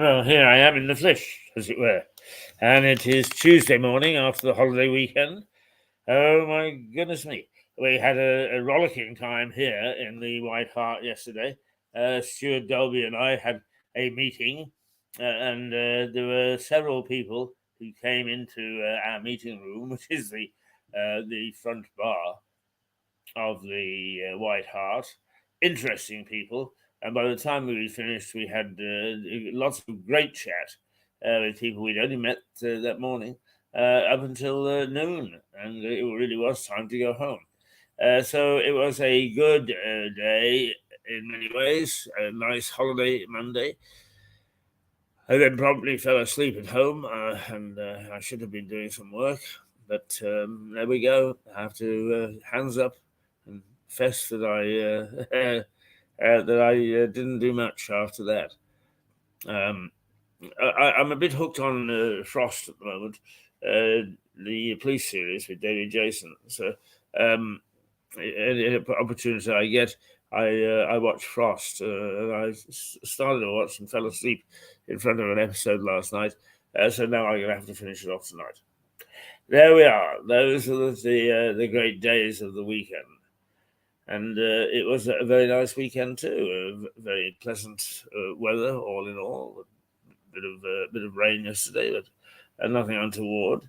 Well, here I am in the flesh, as it were. And it is Tuesday morning after the holiday weekend. Oh, my goodness me. We had a rollicking time here in the White Hart yesterday. Stuart Dolby and I had a meeting, and there were several people who came into our meeting room, which is the front bar of the White Hart. Interesting people. And by the time we finished, we had lots of great chat with people we'd only met that morning up until noon. And it really was time to go home. So it was a good day in many ways, a nice holiday Monday. I then promptly fell asleep at home, and I should have been doing some work. But there we go. I have to hands up and confess that I didn't do much after that. I'm a bit hooked on Frost at the moment, the police series with David Jason. So any opportunity I get, I watch Frost. And I started to watch and fell asleep in front of an episode last night. So now I'm going to have to finish it off tonight. There we are. Those are the great days of the weekend. And it was a very nice weekend too. Very pleasant weather, all in all. A bit of rain yesterday, but nothing untoward.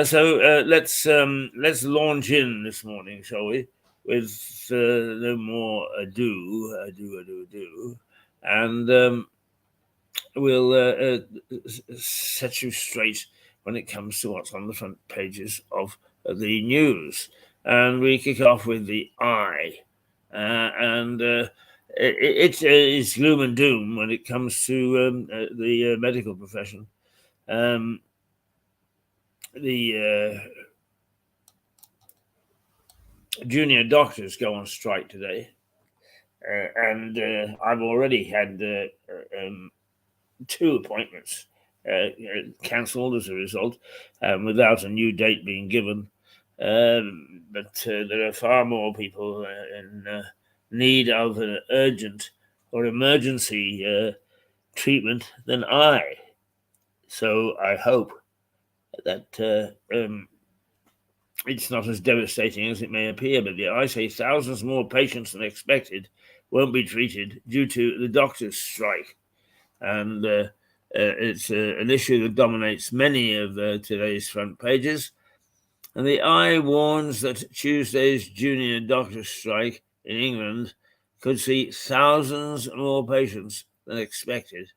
So let's launch in this morning, shall we? With no more ado, and we'll set you straight when it comes to what's on the front pages of the news. And we kick off with the eye, and it is gloom and doom when it comes to the medical profession. The junior doctors go on strike today, and I've already had 2 appointments cancelled as a result, without a new date being given. But there are far more people in need of an urgent or emergency treatment than I. So I hope that it's not as devastating as it may appear, but I say thousands more patients than expected won't be treated due to the doctors' strike. And it's an issue that dominates many of today's front pages. And the Eye warns that Tuesday's junior doctors' strike in England could see thousands more patients than expected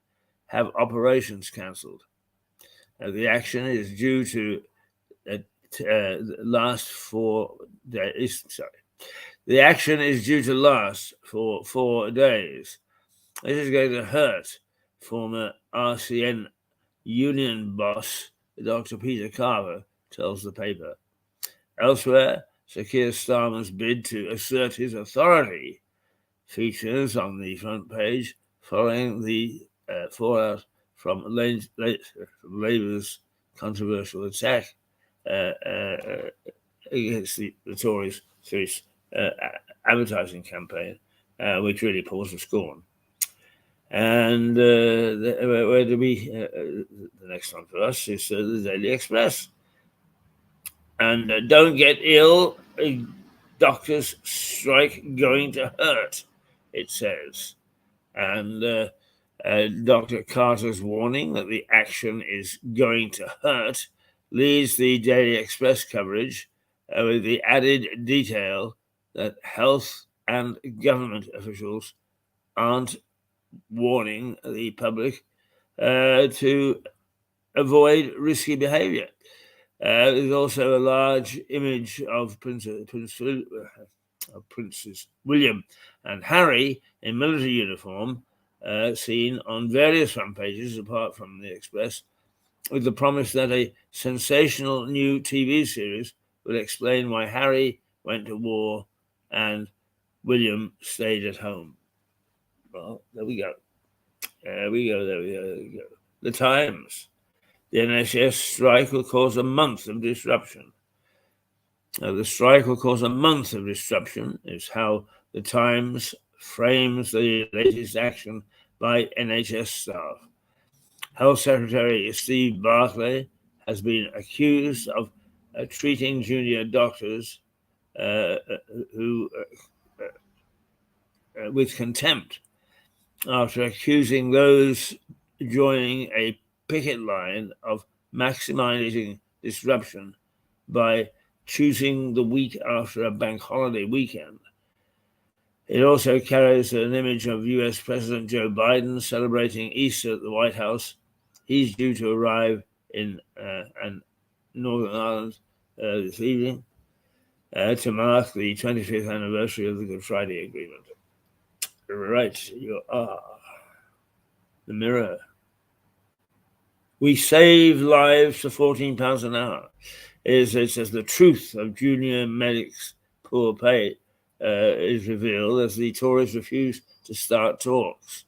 have operations cancelled. The action is due to last 4 days. The action is due to last for 4 days. This is going to hurt former RCN union boss, Dr. Peter Carver, tells the paper. Elsewhere, Sir Keir Starmer's bid to assert his authority features on the front page following the fallout from Labour's controversial attack against the Tories through its advertising campaign, which really pours the scorn. And where do we? The next one for us is the Daily Express. And don't get ill, doctors' strike going to hurt, it says. And Dr. Carter's warning that the action is going to hurt leads the Daily Express coverage with the added detail that health and government officials aren't warning the public to avoid risky behavior. There's also a large image of Princes William and Harry in military uniform, seen on various front pages apart from the Express, with the promise that a sensational new TV series will explain why Harry went to war and William stayed at home. Well, there we go. There we go. The Times. The NHS strike will cause a month of disruption. The strike will cause a month of disruption is how the Times frames the latest action by NHS staff. Health Secretary Steve Barclay has been accused of treating junior doctors who with contempt after accusing those joining a picket line of maximizing disruption by choosing the week after a bank holiday weekend. It also carries an image of US President Joe Biden celebrating Easter at the White House. He's due to arrive in Northern Ireland this evening to mark the 25th anniversary of the Good Friday Agreement. Right, you are. The Mirror. We save lives for £14 an hour. It says the truth of junior medics' poor pay is revealed as the Tories refuse to start talks.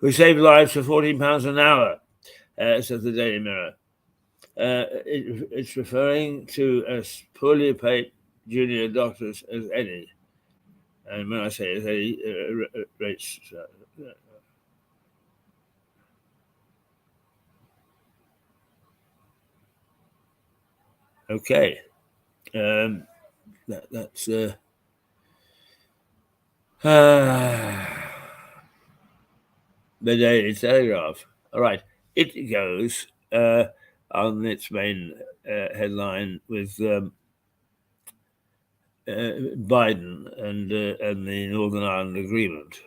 We save lives for £14 an hour, says the Daily Mirror. It's referring to as poorly paid junior doctors as any. And when I say as any, rates. Okay. That's the Daily Telegraph. All right. It goes on its main headline with Biden and the Northern Ireland Agreement.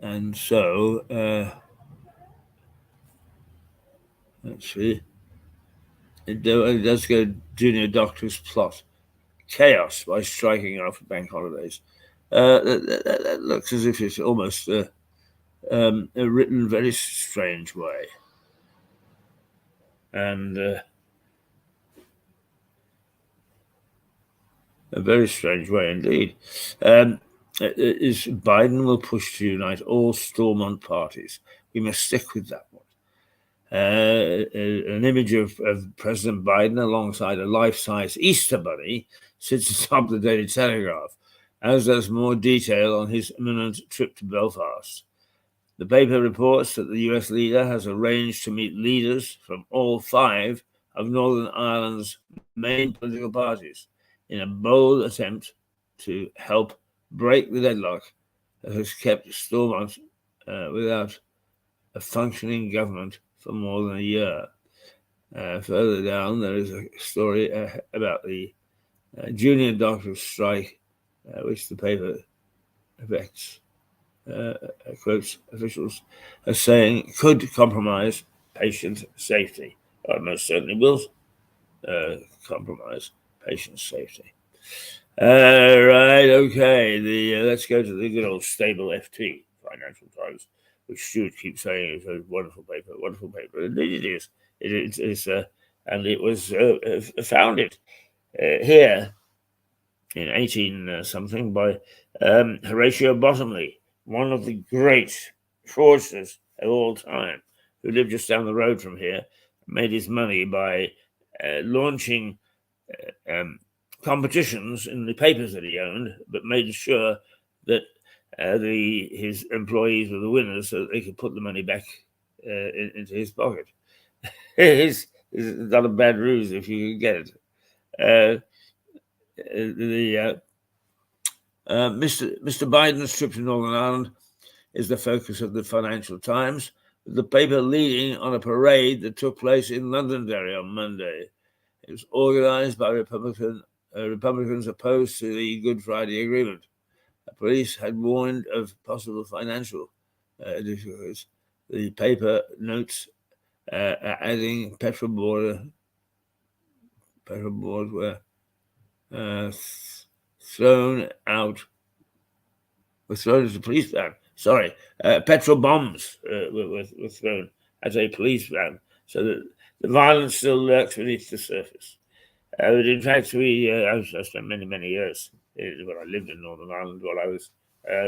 And so, let's see. It does go junior doctors plot chaos by striking after bank holidays. That looks as if it's almost written very strange way. And a very strange way indeed. Is Biden will push to unite all Stormont parties. We must stick with that one. An image of President Biden alongside a life-size Easter bunny sits atop the Daily Telegraph, as does more detail on his imminent trip to Belfast. The paper reports that the US leader has arranged to meet leaders from all 5 of Northern Ireland's main political parties in a bold attempt to help break the deadlock that has kept Stormont without a functioning government for more than a year. Further down, there is a story about the junior doctors' strike, which the paper affects, quotes officials as saying could compromise patient safety. Or most certainly will compromise patient safety. Right, okay. Let's go to the good old stable FT, Financial Times, which Stuart keeps saying is a wonderful paper, wonderful paper. Indeed, it is. It is, and it was founded here in 18 something by Horatio Bottomley, one of the great fraudsters of all time, who lived just down the road from here, made his money by launching competitions in the papers that he owned, but made sure that his employees were the winners so that they could put the money back into his pocket. It's not a bad ruse if you can get it. Mr. Biden's trip to Northern Ireland is the focus of the Financial Times, with the paper leading on a parade that took place in Londonderry on Monday. It was organised by Republicans opposed to the Good Friday Agreement. The police had warned of possible financial difficulties. The paper notes adding petrol boards were thrown as a police van. Sorry, petrol bombs were thrown as a police van, so that the violence still lurks beneath the surface. But in fact, I spent many years when I lived in Northern Ireland while I was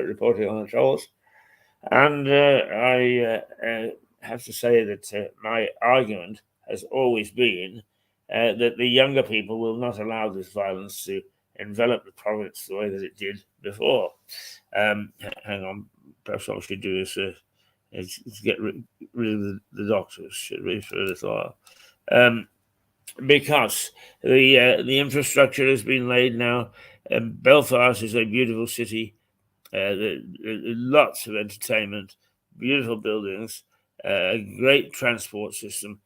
reporting on the trolls, and I have to say that my argument has always been that the younger people will not allow this violence to envelop the province the way that it did before. Hang on, perhaps what we should do is get rid of the doctors, should we, for a little while. Because the infrastructure has been laid now. Belfast is a beautiful city. Lots of entertainment, beautiful buildings, a great transport system.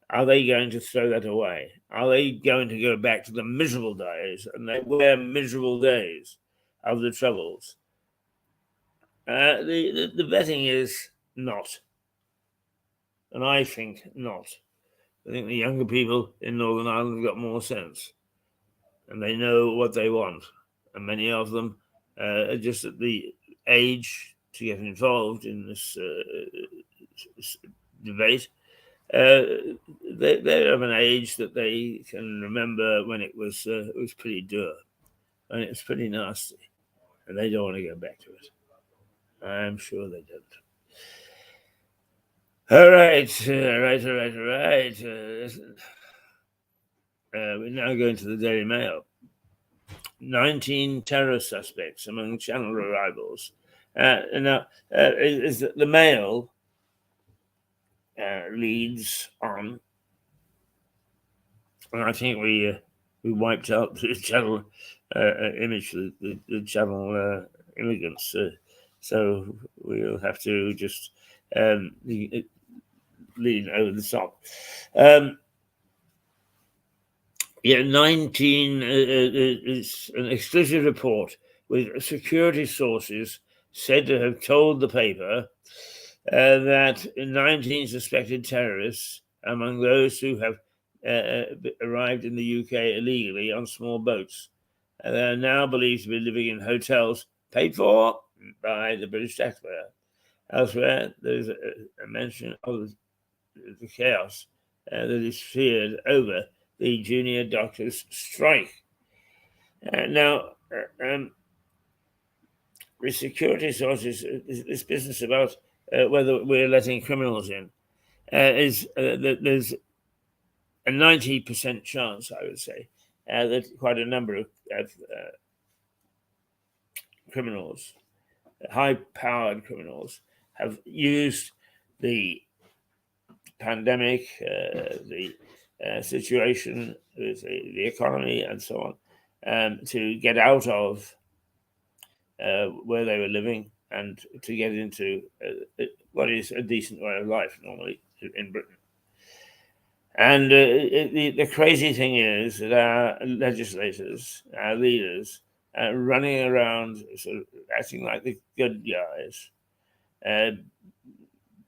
Are they going to throw that away? Are they going to go back to the miserable days? And they were miserable days of the Troubles. The betting is not. And I think not. I think the younger people in Northern Ireland have got more sense. And they know what they want. And many of them are just at the age to get involved in this debate. They're of an age that they can remember when it was pretty dour, and it was pretty nasty, and they don't want to go back to it. I'm sure they don't. All right. We're now going to the Daily Mail. 19 terror suspects among Channel arrivals. Now, the Mail leads on, and I think we wiped out the Channel image, the Channel immigrants. So we'll have to just lean over the top. 19 is an exclusive report with security sources said to have told the paper that 19 suspected terrorists, among those who have arrived in the UK illegally on small boats, they are now believed to be living in hotels paid for by the British taxpayer. Elsewhere, there's a mention of the chaos that is feared over the junior doctors' strike. Now, the security sources, this business about whether we're letting criminals in, is that there's a 90% chance, I would say, that quite a number of criminals, high-powered criminals, have used the pandemic, the situation with the economy and so on, to get out of where they were living and to get into what is a decent way of life normally in Britain. And the crazy thing is that our legislators, our leaders, are running around sort of acting like the good guys,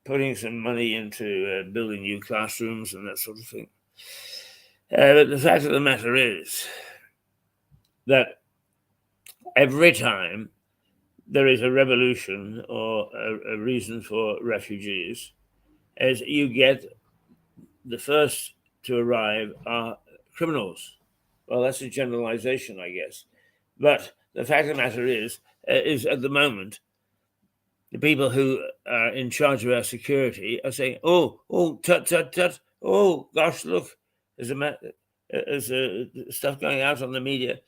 putting some money into building new classrooms and that sort of thing. But the fact of the matter is that every time there is a revolution or a reason for refugees, as you get the first to arrive are criminals. Well, that's a generalization, I guess. But the fact of the matter is at the moment, the people who are in charge of our security are saying, tut, tut, tut. Oh, gosh, look, there's stuff going out on the media.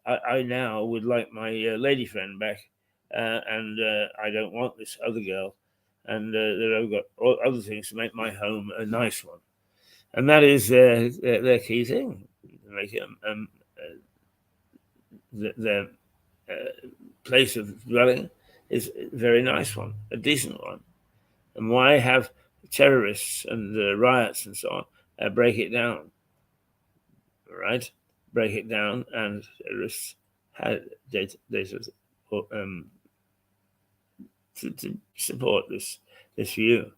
I now would like my lady friend back, and I don't want this other girl. And they've got other things to make my home a nice one. And that is their key thing. Make it, their place of dwelling is a very nice one, a decent one. And why have terrorists and riots and so on break it down? Right? Break it down, and terrorists had data to support this view.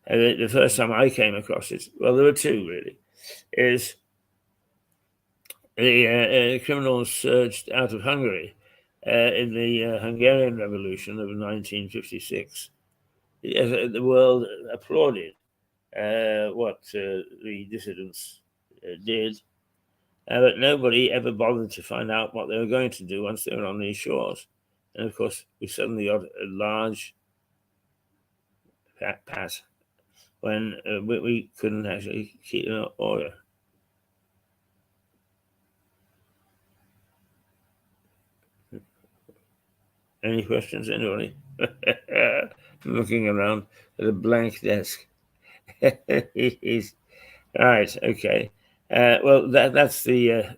And the first time I came across it, well, there were two really, is the criminals surged out of Hungary in the Hungarian Revolution of 1956. The world applauded what the dissidents did, but nobody ever bothered to find out what they were going to do once they were on these shores. And of course, we suddenly got a large pat when we couldn't actually keep an order. Any questions, anybody? Looking around at a blank desk. He's right. Okay. Well, that's the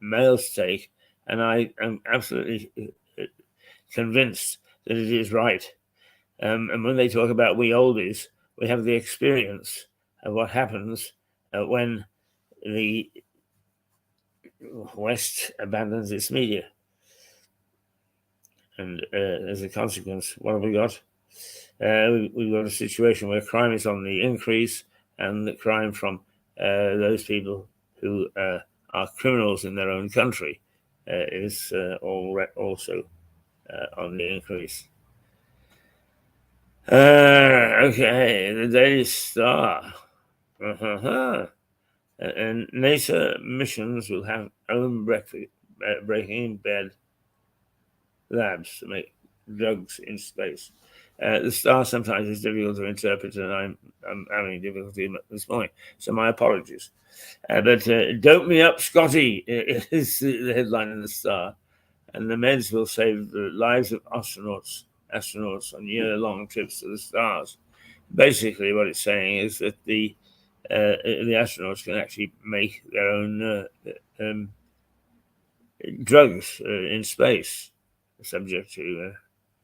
male's take, and I am absolutely convinced that it is right. And when they talk about we oldies, we have the experience of what happens when the West abandons its media. And as a consequence, what have we got? We've got a situation where crime is on the increase, and the crime from those people who are criminals in their own country is also on the increase. Okay, the Daily Star. And NASA missions will have own breaking bed labs to make drugs in space. The Star sometimes is difficult to interpret, and I'm having difficulty this morning, so my apologies. But "Dope Me Up, Scotty" is the headline in the Star, and the meds will save the lives of astronauts on year-long trips to the stars. Basically, what it's saying is that the astronauts can actually make their own drugs in space, subject to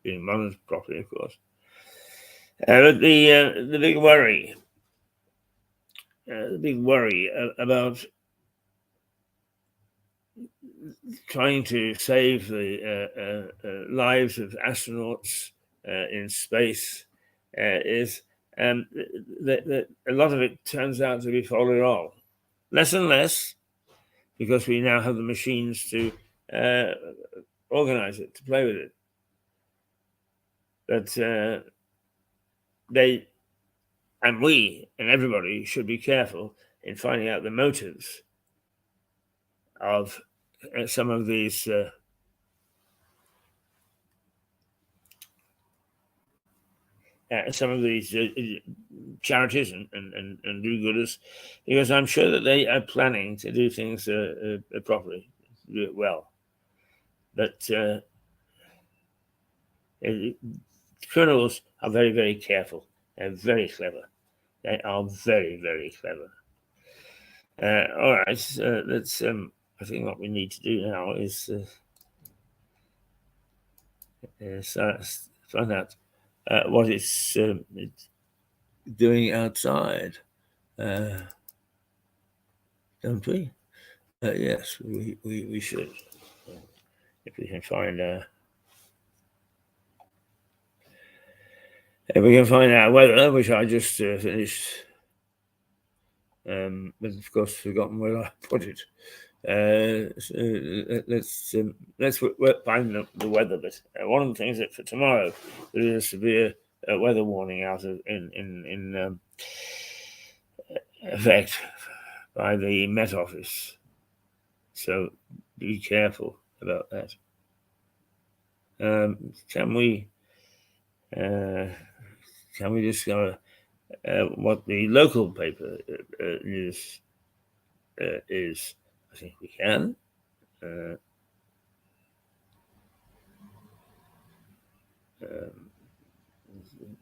being monitored properly, of course. But the big worry about trying to save the lives of astronauts in space is that a lot of it turns out to be folly-all. Less and less, because we now have the machines to organize it, to play with it. But they and we and everybody should be careful in finding out the motives of some of these charities and do-gooders, because I'm sure that they are planning to do things properly, do it well. But criminals are very, very careful. They're very clever. They are very, very clever. All right, let's. I think what we need to do now is find out what it's doing outside, don't we? Yes, we should. If we can find if we can find out weather, which I just finished, but of course forgotten where I put it. So let's find the weather bit. One of the things that for tomorrow there is a severe weather warning out in effect by the Met Office. So be careful about that. Can we discover what the local paper news is? I think we can.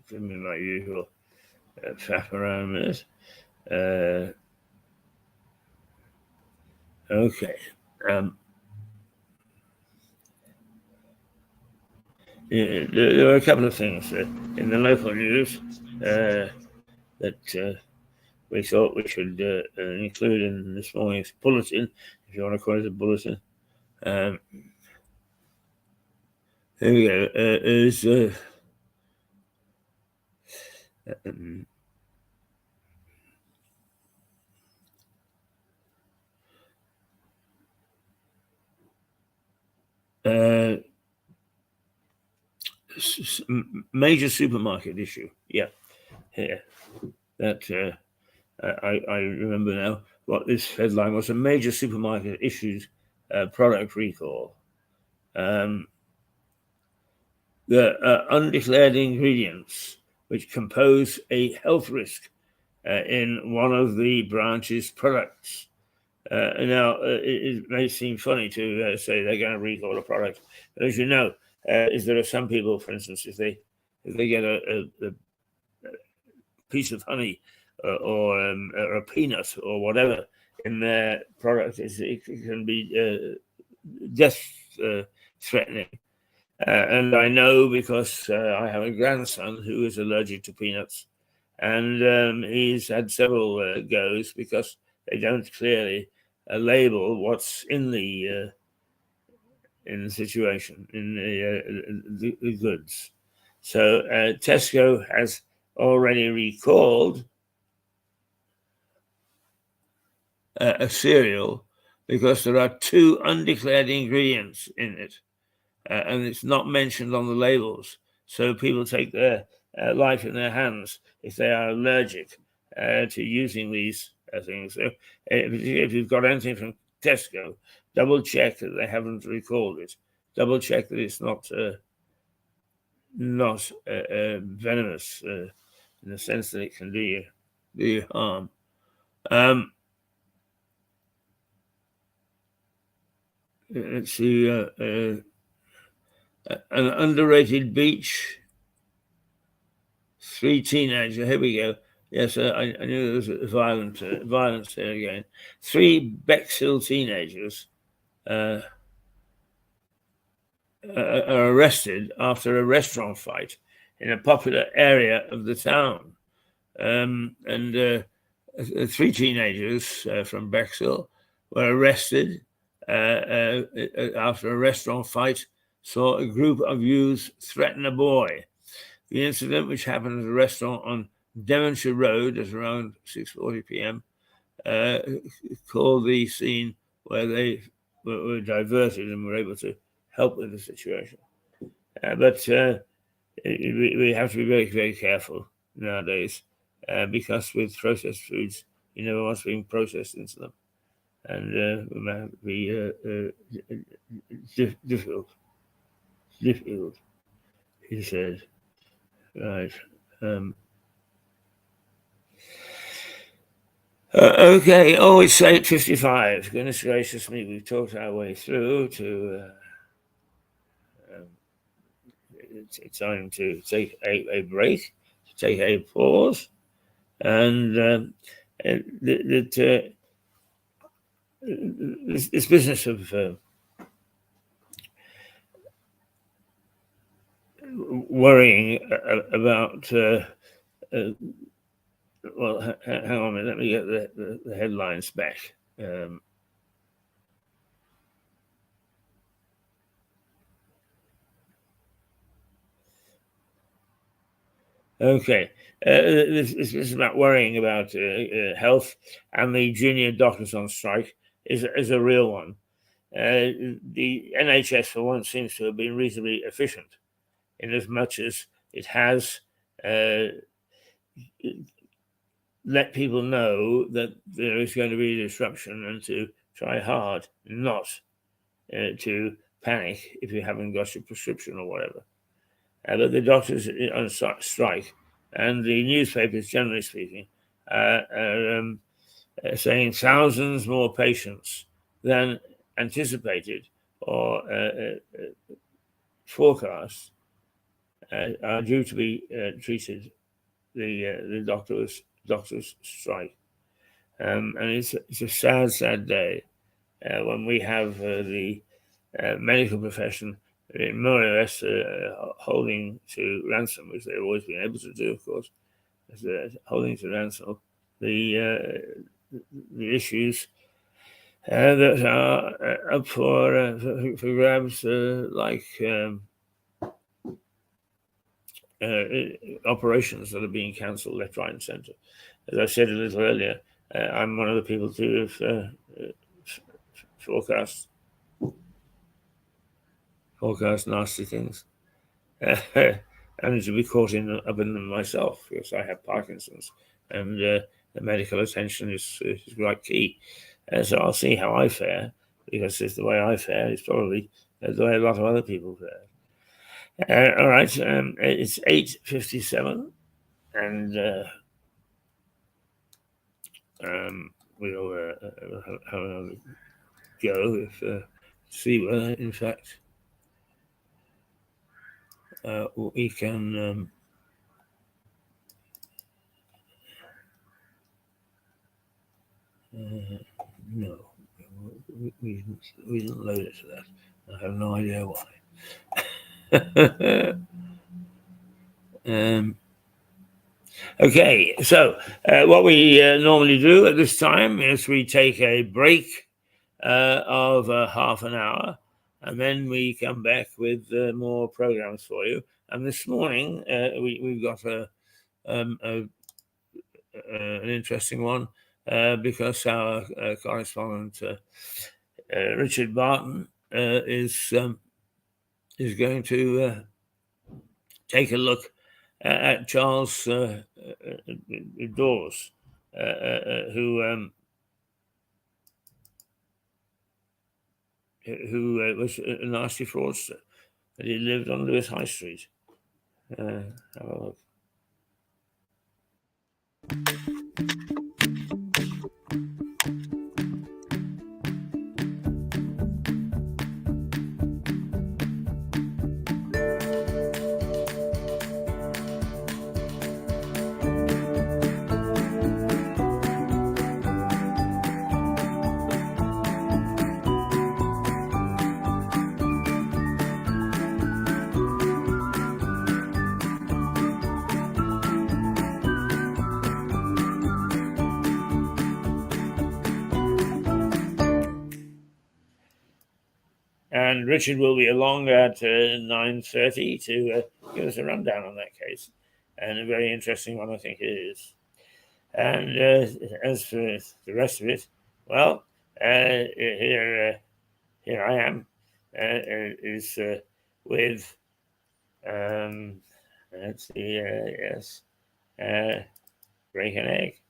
Give me my usual faff around a minute. Okay. There are a couple of things in the local news that we thought we should include in this morning's bulletin, if you want to call it a bulletin. Here we go. Is major supermarket issue. Yeah, that I remember now what this headline was: a major supermarket issues product recall. The undeclared ingredients which compose a health risk in one of the branch's products. Now, it may seem funny to say they're going to recall a product, but as you know, is there are some people, for instance, if they get a piece of honey or a peanut or whatever in their product, it can be death threatening. And I know because I have a grandson who is allergic to peanuts, and he's had several goes because they don't clearly label what's in the situation in the goods. So Tesco has already recalled a cereal because there are 2 undeclared ingredients in it, and it's not mentioned on the labels. So people take their life in their hands if they are allergic to using these things. So if you've got anything from Tesco, double check that they haven't recalled it. Double check that it's not venomous in the sense that it can do you harm. Let's see, an underrated beach. 3 teenagers. Here we go. Yes, I knew there was violence here again. 3 Bexhill teenagers are arrested after a restaurant fight in a popular area of the town. And 3 teenagers from Bexhill were arrested after a restaurant fight saw a group of youths threaten a boy. The incident, which happened at a restaurant on Devonshire Road at around 6:40 p.m., called the scene where they were diverted and were able to help with the situation. But we have to be very, very careful nowadays because with processed foods, you know what's being processed into them. And it might be difficult, he said. Right. Okay. Oh, it's 8:55. Goodness gracious me, we've talked our way through to. It's time to take a break, to take a pause, and this business of worrying about. Well, hang on a minute. Let me get the headlines back. Okay. This is about worrying about health, and the junior doctors on strike is a real one. The NHS, for once, seems to have been reasonably efficient in as much as it has let people know that there is going to be disruption and to try hard not to panic if you haven't got your prescription or whatever. But the doctors on strike and the newspapers, generally speaking, are saying thousands more patients than anticipated or forecast are due to be treated. The doctors strike, and it's a sad day when we have the medical profession more or less holding to ransom, which they've always been able to do, of course, holding to ransom the issues that are up for grabs, like operations that are being cancelled left, right, and centre. As I said a little earlier, I'm one of the people who have forecast nasty things. And to be caught up in them myself because I have Parkinson's, and the medical attention is quite key. So I'll see how I fare, because it's the way I fare is probably the way a lot of other people fare. All right, it's 8:57, and we'll have another go if see whether, in fact, we can. No, we didn't load it to that. I have no idea why. Okay, so what we normally do at this time is we take a break of half an hour, and then we come back with more programs for you. And this morning we've got an interesting one because our correspondent Richard Barton is going to take a look at Charles Dawes, who was a nasty fraudster, and he lived on Lewis High Street. Have a look. And Richard will be along at 9:30 to give us a rundown on that case, and a very interesting one, I think it is. And as for the rest of it, well, here I am, is with let's see, yes, break an egg.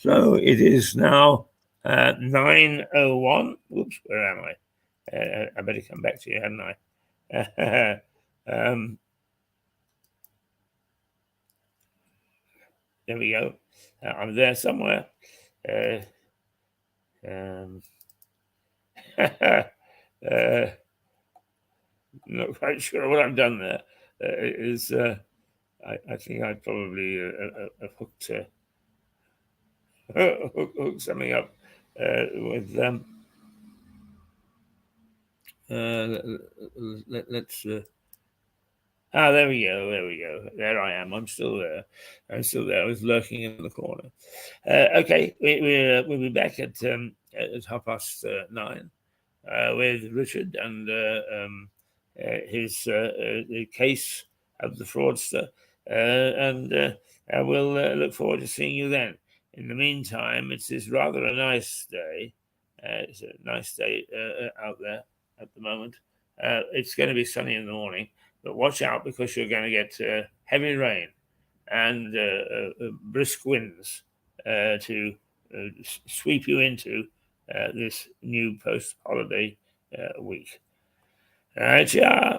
So it is now 9:01. Oops, where am I? I better come back to you, hadn't I? There we go. I'm there somewhere. Not quite sure what I've done there. I think I probably hooked something up with them. Let's. There we go. There I am. I'm still there. I was lurking in the corner. Okay, we'll be back at 9:30 with Richard and his case of the fraudster, and we'll look forward to seeing you then. In the meantime, it is rather a nice day. It's a nice day out there at the moment. It's going to be sunny in the morning, but watch out because you're going to get heavy rain and brisk winds to sweep you into this new post-holiday week. All right, yeah.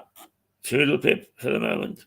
Toodle pip for the moment.